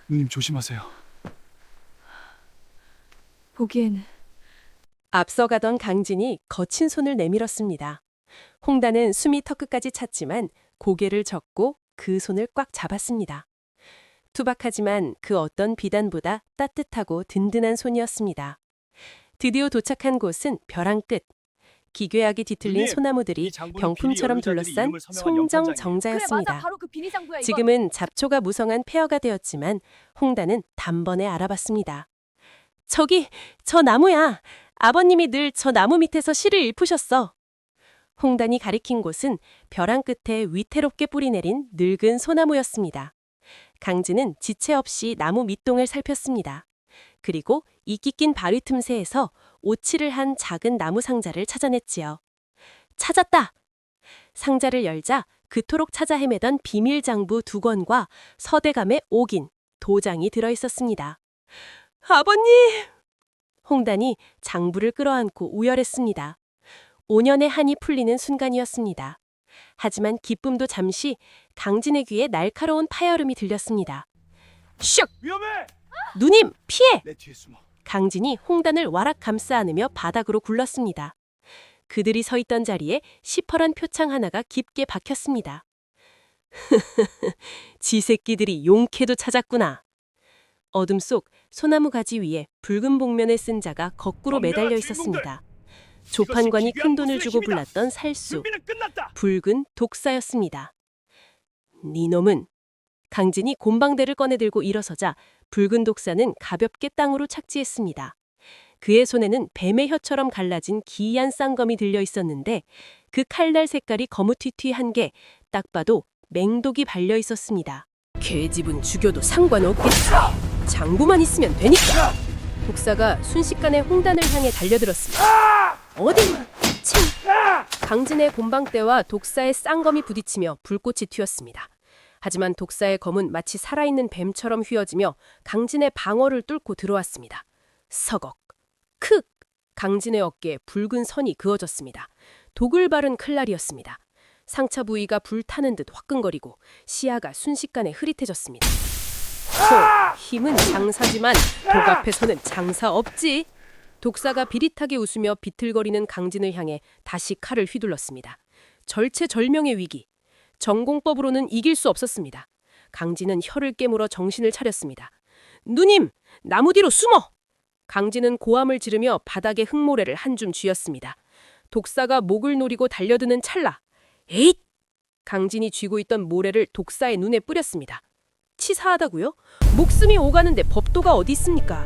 누님 조심하세요. 보기에는 앞서가던 강진이 거친 손을 내밀었습니다. 홍단은 숨이 턱끝까지 찼지만 고개를 젓고 그 손을 꽉 잡았습니다. 투박하지만 그 어떤 비단보다 따뜻하고 든든한 손이었습니다. 드디어 도착한 곳은 벼랑 끝. 기괴하게 뒤틀린 누님, 소나무들이 이 장부는 병풍처럼 비리 연루자들이 둘러싼 이름을 서명한 송정 영장장이에요. 그래 맞아 정자였습니다. 바로 그 비니장부야 이거. 지금은 잡초가 무성한 폐허가 되었지만 홍단은 단번에 알아봤습니다. 저기, 저 나무야. 아버님이 늘 저 나무 밑에서 시를 읊으셨어. 홍단이 가리킨 곳은 벼랑 끝에 위태롭게 뿌리내린 늙은 소나무였습니다. 강진은 지체 없이 나무 밑동을 살폈습니다. 그리고 이끼 낀 바위 틈새에서 오칠을 한 작은 나무 상자를 찾아냈지요. 찾았다! 상자를 열자 그토록 찾아 헤매던 비밀 장부 2권과 서대감의 옥인, 도장이 들어있었습니다. 아버님! 홍단이 장부를 끌어안고 우열했습니다. 5년의 한이 풀리는 순간이었습니다. 하지만 기쁨도 잠시 강진의 귀에 날카로운 파열음이 들렸습니다. 슉! 위험해! 누님, 피해! 내 뒤에 숨어. 강진이 홍단을 와락 감싸 안으며 바닥으로 굴렀습니다. 그들이 서 있던 자리에 시퍼런 표창 하나가 깊게 박혔습니다. 지 새끼들이 용케도 찾았구나. 어둠 속 소나무 가지 위에 붉은 복면을 쓴 자가 거꾸로 매달려 있었습니다. 조판관이 큰 돈을 주고 불렀던 살수, 준비는 끝났다. 붉은 독사였습니다. 니놈은! 강진이 곰방대를 꺼내들고 일어서자 붉은 독사는 가볍게 땅으로 착지했습니다. 그의 손에는 뱀의 혀처럼 갈라진 기이한 쌍검이 들려 있었는데 그 칼날 색깔이 거무튀튀한 게 딱 봐도 맹독이 발려 있었습니다. 계집은 죽여도 상관없겠지. 장부만 있으면 되니까. 독사가 순식간에 홍단을 향해 달려들었습니다. 어디? 칭! 강진의 곰방대와 독사의 쌍검이 부딪히며 불꽃이 튀었습니다. 하지만 독사의 검은 마치 살아있는 뱀처럼 휘어지며 강진의 방어를 뚫고 들어왔습니다. 서걱, 크! 강진의 어깨에 붉은 선이 그어졌습니다. 독을 바른 칼날이었습니다. 상처 부위가 불타는 듯 화끈거리고 시야가 순식간에 흐릿해졌습니다. 힘은 장사지만 독 앞에서는 장사 없지. 독사가 비릿하게 웃으며 비틀거리는 강진을 향해 다시 칼을 휘둘렀습니다. 절체절명의 위기. 전공법으로는 이길 수 없었습니다. 강진은 혀를 깨물어 정신을 차렸습니다. 누님! 나무 뒤로 숨어! 강진은 고함을 지르며 바닥에 흙모래를 한 줌 쥐었습니다. 독사가 목을 노리고 달려드는 찰나. 에잇! 강진이 쥐고 있던 모래를 독사의 눈에 뿌렸습니다. 치사하다고요? 목숨이 오가는데 법도가 어디 있습니까?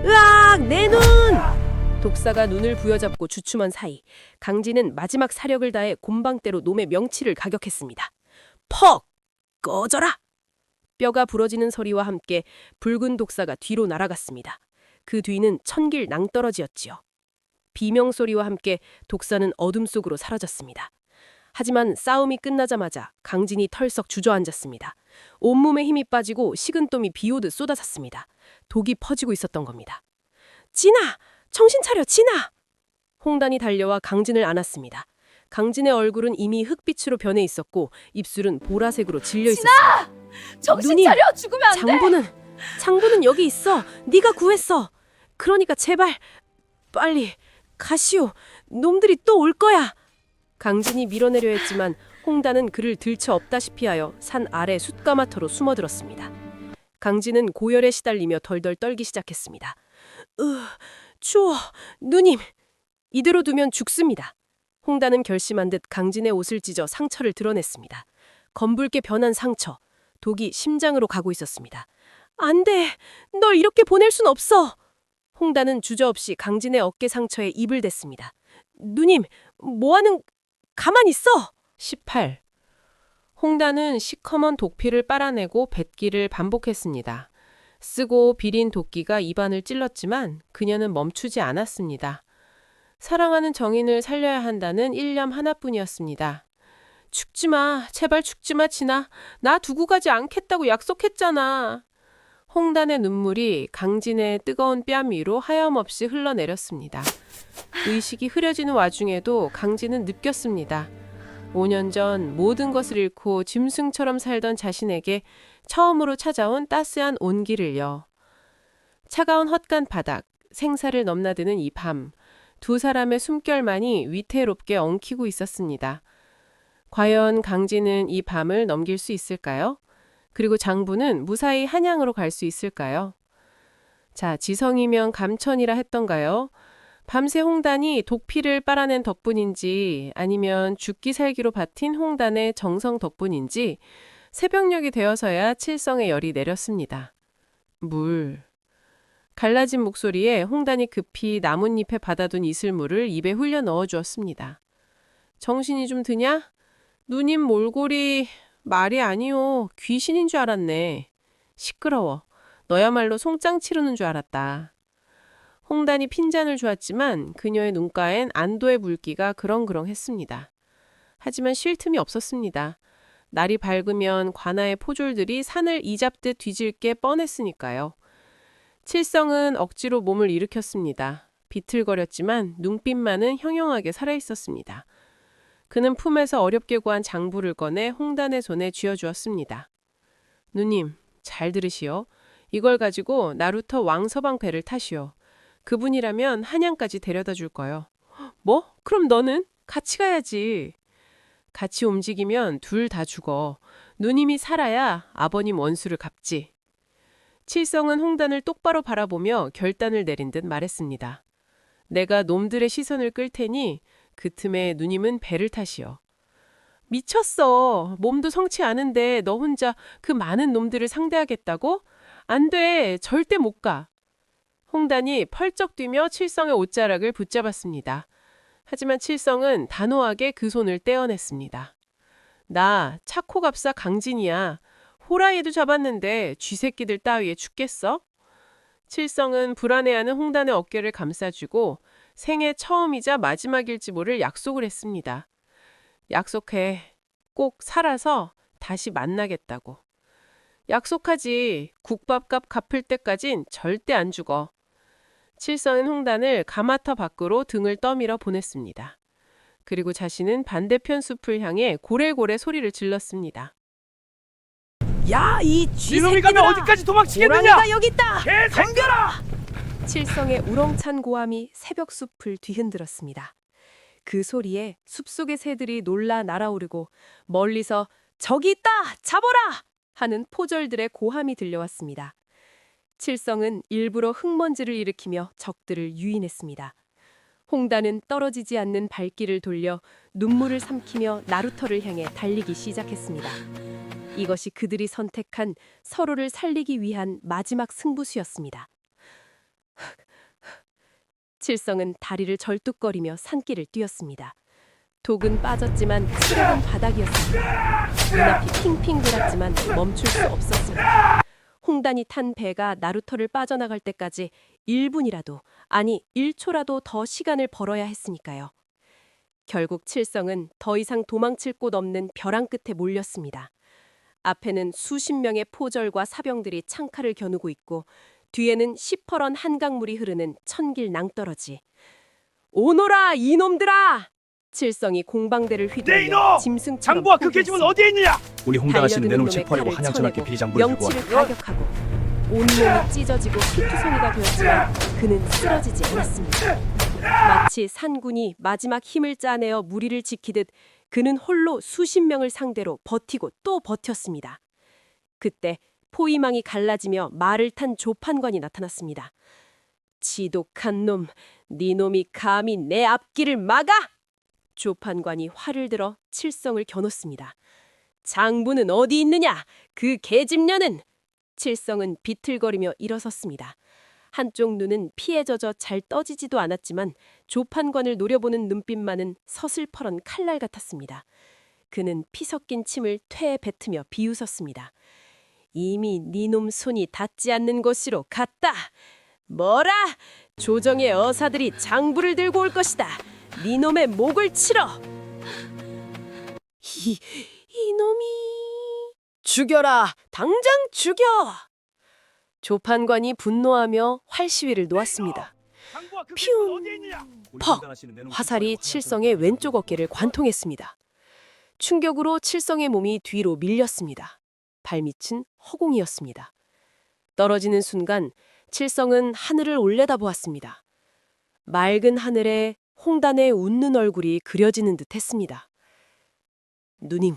으악! 내 눈! 독사가 눈을 부여잡고 주춤한 사이 강진은 마지막 사력을 다해 곰방대로 놈의 명치를 가격했습니다. 퍽! 꺼져라! 뼈가 부러지는 소리와 함께 붉은 독사가 뒤로 날아갔습니다. 그 뒤는 천길 낭떠러지였지요. 비명소리와 함께 독사는 어둠 속으로 사라졌습니다. 하지만 싸움이 끝나자마자 강진이 털썩 주저앉았습니다. 온몸에 힘이 빠지고 식은땀이 비오듯 쏟아졌습니다. 독이 퍼지고 있었던 겁니다. 진아! 정신 차려, 진아! 홍단이 달려와 강진을 안았습니다. 강진의 얼굴은 이미 흑빛으로 변해 있었고 입술은 보라색으로 질려 있었습니다. 정신 누님, 차려 죽으면 안 돼. 장부는 여기 있어. 네가 구했어. 그러니까 제발 빨리 가시오. 놈들이 또 올 거야. 강진이 밀어내려 했지만 홍단은 그를 들쳐 업다시피 하여 산 아래 숯가마터로 숨어들었습니다. 강진은 고열에 시달리며 덜덜 떨기 시작했습니다. 추워. 누님. 이대로 두면 죽습니다. 홍단은 결심한 듯 강진의 옷을 찢어 상처를 드러냈습니다. 검붉게 변한 상처. 독이 심장으로 가고 있었습니다. 안 돼. 널 이렇게 보낼 순 없어. 홍단은 주저없이 강진의 어깨 상처에 입을 댔습니다. 누님, 뭐하는... 가만히 있어! 18. 홍단은 시커먼 독피를 빨아내고 뱉기를 반복했습니다. 쓰고 비린 도끼가 입안을 찔렀지만 그녀는 멈추지 않았습니다. 사랑하는 정인을 살려야 한다는 일념 하나뿐이었습니다. 죽지마, 제발 죽지마, 진아. 나 두고 가지 않겠다고 약속했잖아. 홍단의 눈물이 강진의 뜨거운 뺨 위로 하염없이 흘러내렸습니다. 의식이 흐려지는 와중에도 강진은 느꼈습니다. 5년 전 모든 것을 잃고 짐승처럼 살던 자신에게 처음으로 찾아온 따스한 온기를요. 차가운 헛간 바닥, 생사를 넘나드는 이 밤, 두 사람의 숨결만이 위태롭게 엉키고 있었습니다. 과연 강진은 이 밤을 넘길 수 있을까요? 그리고 장부는 무사히 한양으로 갈 수 있을까요? 자, 지성이면 감천이라 했던가요? 밤새 홍단이 독피를 빨아낸 덕분인지 아니면 죽기 살기로 버틴 홍단의 정성 덕분인지 새벽녘이 되어서야 칠성의 열이 내렸습니다. 물. 갈라진 목소리에 홍단이 급히 나뭇잎에 받아둔 이슬물을 입에 흘려 넣어 주었습니다. 정신이 좀 드냐? 누님 몰골이 말이 아니오. 귀신인 줄 알았네. 시끄러워. 너야말로 송장 치르는 줄 알았다. 홍단이 핀잔을 주었지만 그녀의 눈가엔 안도의 물기가 그렁그렁했습니다. 하지만 쉴 틈이 없었습니다. 날이 밝으면 관아의 포졸들이 산을 이잡듯 뒤질 게 뻔했으니까요. 칠성은 억지로 몸을 일으켰습니다. 비틀거렸지만 눈빛만은 형형하게 살아있었습니다. 그는 품에서 어렵게 구한 장부를 꺼내 홍단의 손에 쥐어주었습니다. 누님, 잘 들으시오. 이걸 가지고 나루터 왕서방 배를 타시오. 그분이라면 한양까지 데려다 줄 거요. 뭐? 그럼 너는? 같이 가야지. 같이 움직이면 둘 다 죽어. 누님이 살아야 아버님 원수를 갚지. 칠성은 홍단을 똑바로 바라보며 결단을 내린 듯 말했습니다. 내가 놈들의 시선을 끌 테니 그 틈에 누님은 배를 타시오. 미쳤어. 몸도 성치 않은데 너 혼자 그 많은 놈들을 상대하겠다고? 안 돼. 절대 못 가. 홍단이 펄쩍 뛰며 칠성의 옷자락을 붙잡았습니다. 하지만 칠성은 단호하게 그 손을 떼어냈습니다. 나 차코갑사 강진이야. 호랑이도 잡았는데 쥐새끼들 따위에 죽겠어? 칠성은 불안해하는 홍단의 어깨를 감싸주고 생애 처음이자 마지막일지 모를 약속을 했습니다. 약속해. 꼭 살아서 다시 만나겠다고. 약속하지. 국밥값 갚을 때까진 절대 안 죽어. 칠성은 홍단을 가마터 밖으로 등을 떠밀어 보냈습니다. 그리고 자신은 반대편 숲을 향해 고래고래 소리를 질렀습니다. 야, 이 이놈이 가면 쥐새끼들아! 어디까지 도망치겠느냐? 호랑이가 여기 있다! 덤벼라! 칠성의 우렁찬 고함이 새벽 숲을 뒤흔들었습니다. 그 소리에 숲속의 새들이 놀라 날아오르고 멀리서 저기 있다! 잡아라! 하는 포졸들의 고함이 들려왔습니다. 칠성은 일부러 흙먼지를 일으키며 적들을 유인했습니다. 홍단은 떨어지지 않는 발길을 돌려 눈물을 삼키며 나루터를 향해 달리기 시작했습니다. 이것이 그들이 선택한 서로를 살리기 위한 마지막 승부수였습니다. 칠성은 다리를 절뚝거리며 산길을 뛰었습니다. 독은 빠졌지만 체력은 바닥이었습니다. 눈앞이 핑핑 돌았지만 멈출 수 없었습니다. 홍단이 탄 배가 나루터를 빠져나갈 때까지 1분이라도, 아니 1초라도 더 시간을 벌어야 했으니까요. 결국 칠성은 더 이상 도망칠 곳 없는 벼랑 끝에 몰렸습니다. 앞에는 수십 명의 포졸과 사병들이 창칼을 겨누고 있고 뒤에는 시퍼런 한강물이 흐르는 천길 낭떠러지. 오너라 이놈들아! 칠성이 공방대를 네 휘둘러 이놈! 짐승처럼 장부와 그 계집은 포기했습니다. 어디에 있느냐? 우리 홍당 아씨는 달려드는 내놈을 놈의 체포하려고 칼을 한양천하께 쳐내고 비장부를 들고 명치를 왔다. 가격하고 온몸이 찢어지고 피투성이가 되었지만 그는 쓰러지지 않았습니다. 마치 산군이 마지막 힘을 짜내어 무리를 지키듯 그는 홀로 수십 명을 상대로 버티고 또 버텼습니다. 그때 포위망이 갈라지며 말을 탄 조판관이 나타났습니다. 지독한 놈, 네 놈이 감히 내 앞길을 막아! 조판관이 활을 들어 칠성을 겨눴습니다. 장부는 어디 있느냐? 그 계집년은! 칠성은 비틀거리며 일어섰습니다. 한쪽 눈은 피에 젖어 잘 떠지지도 않았지만 조판관을 노려보는 눈빛만은 서슬퍼런 칼날 같았습니다. 그는 피 섞인 침을 퇴에 뱉으며 비웃었습니다. 이미 네놈 손이 닿지 않는 곳으로 갔다. 뭐라? 조정의 어사들이 장부를 들고 올 것이다. 네놈의 목을 치러. 이놈이... 죽여라! 당장 죽여! 조판관이 분노하며 활시위를 놓았습니다. 장부와 그 피웅. 계집은 어디에 있느냐? 우리 퍽! 홍당 아씨는 내놈을 화살이 체포하려고 칠성의 왼쪽 어깨를 관통했습니다. 충격으로 칠성의 몸이 뒤로 밀렸습니다. 발밑은 허공이었습니다. 떨어지는 순간 칠성은 하늘을 올려다보았습니다. 맑은 하늘에 홍단의 웃는 얼굴이 그려지는 듯 했습니다. 누님,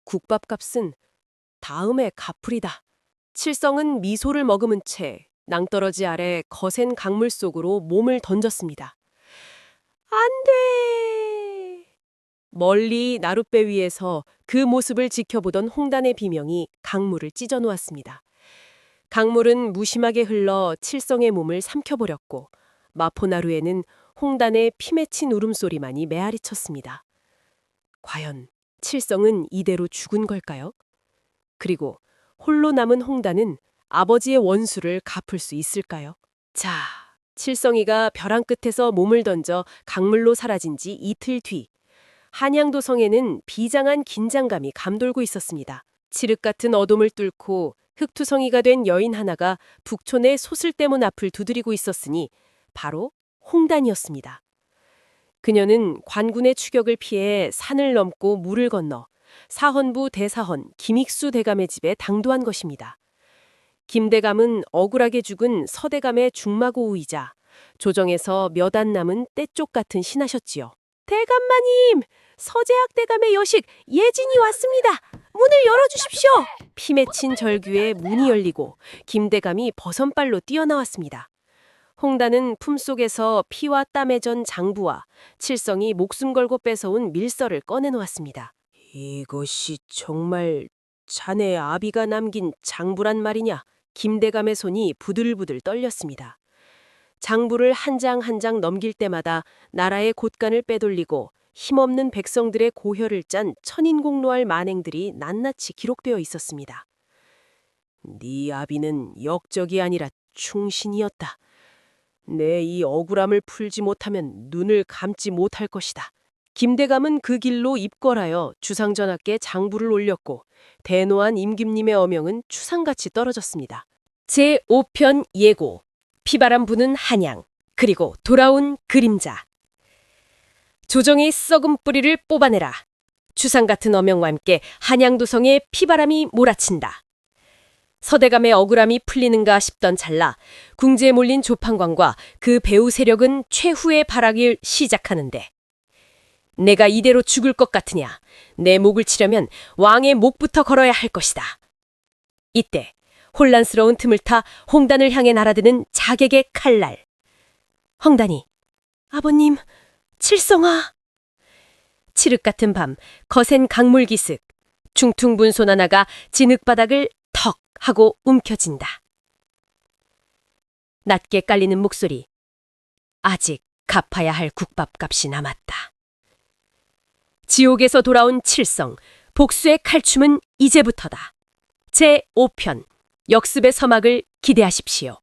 국밥값은 다음에 갚으리다. 칠성은 미소를 머금은 채 낭떠러지 아래 거센 강물 속으로 몸을 던졌습니다. 안 돼! 멀리 나룻배 위에서 그 모습을 지켜보던 홍단의 비명이 강물을 찢어 놓았습니다. 강물은 무심하게 흘러 칠성의 몸을 삼켜버렸고 마포나루에는 홍단의 피 맺힌 울음소리만이 메아리 쳤습니다. 과연 칠성은 이대로 죽은 걸까요? 그리고 홀로 남은 홍단은 아버지의 원수를 갚을 수 있을까요? 자, 칠성이가 벼랑 끝에서 몸을 던져 강물로 사라진 지 이틀 뒤, 한양도성에는 비장한 긴장감이 감돌고 있었습니다. 칠흑 같은 어둠을 뚫고 흑투성이가 된 여인 하나가 북촌의 소슬대문 앞을 두드리고 있었으니 바로 홍단이었습니다. 그녀는 관군의 추격을 피해 산을 넘고 물을 건너 사헌부 대사헌 김익수 대감의 집에 당도한 것입니다. 김 대감은 억울하게 죽은 서대감의 중마고우이자 조정에서 몇 안 남은 떼쪽 같은 신하셨지요. 대감마님! 서재학 대감의 여식 예진이 왔습니다. 문을 열어주십시오. 피 맺힌 절규에 문이 열리고 김 대감이 버선발로 뛰어나왔습니다. 홍단은 품속에서 피와 땀에 전 장부와 칠성이 목숨 걸고 뺏어온 밀서를 꺼내놓았습니다. 이것이 정말 자네 아비가 남긴 장부란 말이냐? 김 대감의 손이 부들부들 떨렸습니다. 장부를 한 장 한 장 넘길 때마다 나라의 곳간을 빼돌리고 힘없는 백성들의 고혈을 짠 천인공노할 만행들이 낱낱이 기록되어 있었습니다. 네 아비는 역적이 아니라 충신이었다. 내 이 억울함을 풀지 못하면 눈을 감지 못할 것이다. 김대감은 그 길로 입궐하여 주상전하께 장부를 올렸고 대노한 임금님의 어명은 추상같이 떨어졌습니다. 제5편 예고, 피바람 부는 한양, 그리고 돌아온 그림자. 조정의 썩은 뿌리를 뽑아내라. 추상같은 어명과 함께 한양도성에 피바람이 몰아친다. 서대감의 억울함이 풀리는가 싶던 찰나 궁지에 몰린 조판관과 그 배후 세력은 최후의 발악을 시작하는데 내가 이대로 죽을 것 같으냐. 내 목을 치려면 왕의 목부터 걸어야 할 것이다. 이때 혼란스러운 틈을 타 홍단을 향해 날아드는 자객의 칼날. 홍단이 아버님, 칠성아. 칠흑 같은 밤 거센 강물 기슭 중퉁분손 하나가 진흙바닥을 턱 하고 움켜진다. 낮게 깔리는 목소리. 아직 갚아야 할 국밥값이 남았다. 지옥에서 돌아온 칠성, 복수의 칼춤은 이제부터다. 제5편 역습의 서막을 기대하십시오.